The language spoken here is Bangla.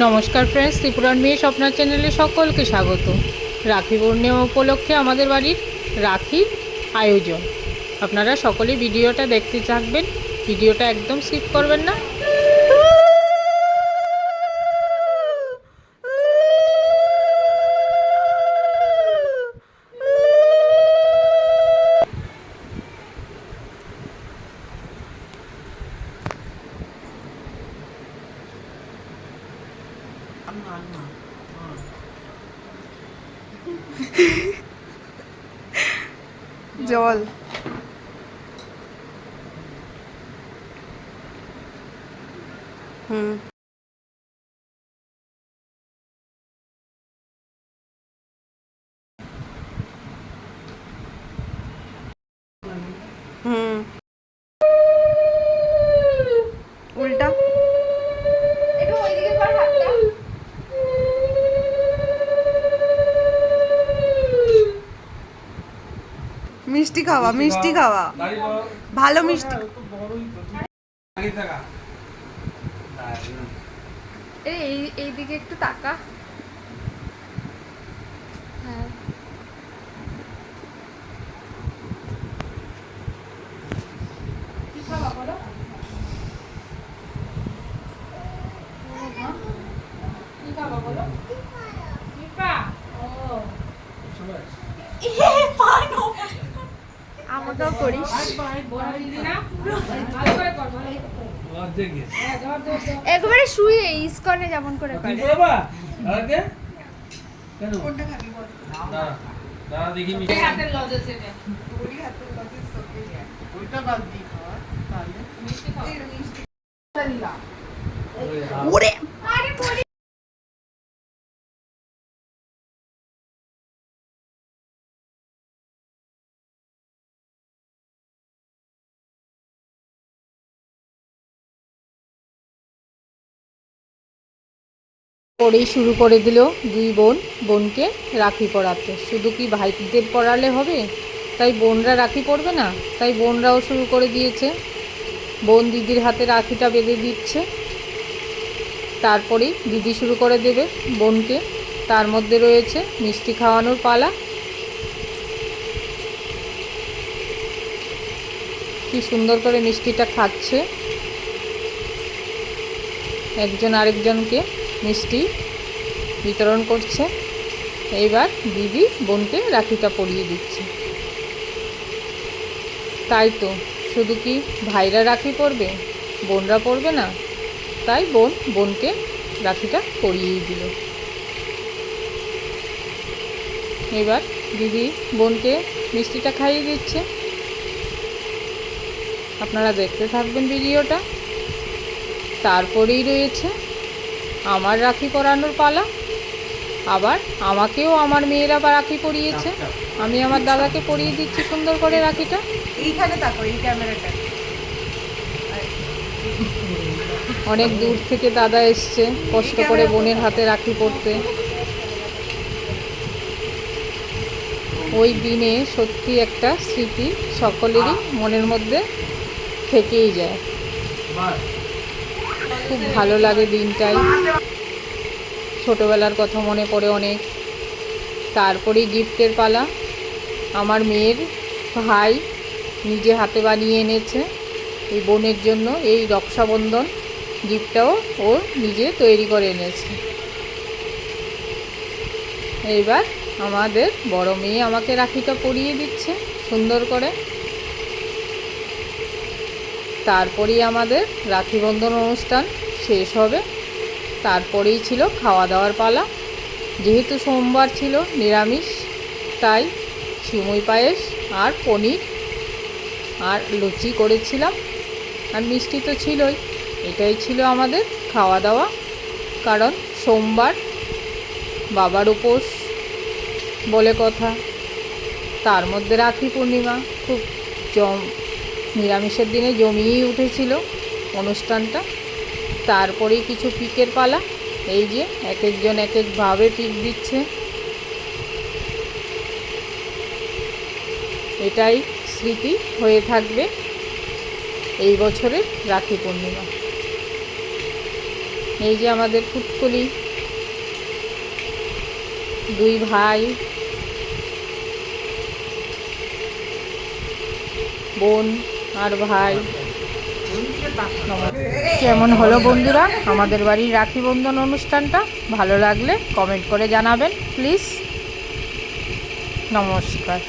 নমস্কার ফ্রেন্ডস, ত্রিপুরার মেয়ে স্বপ্নার চ্যানেলে সকলকে স্বাগত। রাখি পূর্ণিমা উপলক্ষে আমাদের বাড়ির রাখির আয়োজন। আপনারা সকলে ভিডিওটা দেখতে থাকবেন, ভিডিওটা একদম স্কিপ করবেন না। জল হুম হুম উল্টা একটু ওইদিকে কর হাতটা। মিষ্টি খাওয়া মিষ্টি খাওয়া ভালো মিষ্টি এইদিকে একটু তাকা। হ্যাঁ, কি খাবা বলো? কি খাবা বলো? টিপা। ও আমাকেও করিস। একবারে শুয়ে ইসকনে যেমন করে করে। কোনটা খাবি বল হাতের লজেস এটা। তোরই হাতের কাছে সত্যি ওইটা বাদ দি খাওয়া তাহলে মিষ্টি খাও। এই মিষ্টি দিলাম ওরে আরে পড়ি। পরেই শুরু করে দিল দুই বোনকে রাখি পরাতে। শুধু কি ভাইদের পরালে হবে, তাই বোনরা রাখি পরবে না? তাই বোনরাও শুরু করে দিয়েছে। বোন দিদির হাতে রাখিটা বেঁধে দিচ্ছে, তারপরেই দিদি শুরু করে দেবে বোনকে। তার মধ্যে রয়েছে মিষ্টি খাওয়ানোর পালা। কি সুন্দর করে মিষ্টিটা খাচ্ছে, একজন আরেকজনকে মিষ্টি বিতরণ করছে। এইবার দিদি বোনকে রাখিটা পরিয়ে দিচ্ছে। তাই তো, শুধু কি ভাইরা রাখি পরবে, বোনরা পরবে না? তাই বোনকে রাখিটা পরিয়েই দিল। এবার দিদি বোনকে মিষ্টিটা খাইয়ে দিচ্ছে। আপনারা দেখতে থাকবেন ভিডিওটা। তারপরেই রয়েছে আমার রাখি পরানোর পালা। আবার আমাকেও আমার মেয়েরা বা রাখি পরিয়েছে, আমি আমার দাদাকে পরিয়ে দিচ্ছি সুন্দর করে রাখিটা। এইখানে তাকো এই ক্যামেরাটা অনেক দূর থেকে দাদা এসছে কষ্ট করে বোনের হাতে রাখি পরতে। ওই দিনে সত্যি একটা স্মৃতি সকলেরই মনের মধ্যে থেকেই যায়। খুব ভালো লাগে দিনটাই, ছোটোবেলার কথা মনে পড়ে অনেক। তারপরেই গিফটের পালা। আমার মেয়ের ভাই নিজে হাতে বানিয়ে এনেছে এই বোনের জন্য এই রক্ষাবন্ধন গিফটটাও ও নিজে তৈরি করে এনেছে। এইবার আমাদের বড় মেয়ে আমাকে রাখিটা পরিয়ে দিচ্ছে সুন্দর করে। তারপরেই আমাদের রাখি বন্ধন অনুষ্ঠান শেষ হবে। তারপরেই ছিল খাওয়া দাওয়ার পালা। যেহেতু সোমবার ছিল নিরামিষ, তাই সিমুই পায়েস আর পনির আর লুচি করেছিলাম, আর মিষ্টি তো ছিলই। এটাই ছিল আমাদের খাওয়া দাওয়া। কারণ সোমবার বাবার উপোস বলে কথা, তার মধ্যে রাখি পূর্ণিমা খুব নিরামিষের দিনে জমিয়েই উঠেছিল অনুষ্ঠানটা। তারপরেই কিছু পিকের পালা। এই যে এক একজন এক একভাবে পিক দিচ্ছে। এটাই স্মৃতি হয়ে থাকবে এই বছরের রাখি পূর্ণিমা। এই যে আমাদের ফুটকুলি, 2 ভাই বোন আর ভাই। কেমন হলো বন্ধুরা আমাদের বাড়ির রাখি বন্ধন অনুষ্ঠানটা? ভালো লাগলে কমেন্ট করে জানাবেন প্লিজ। নমস্কার।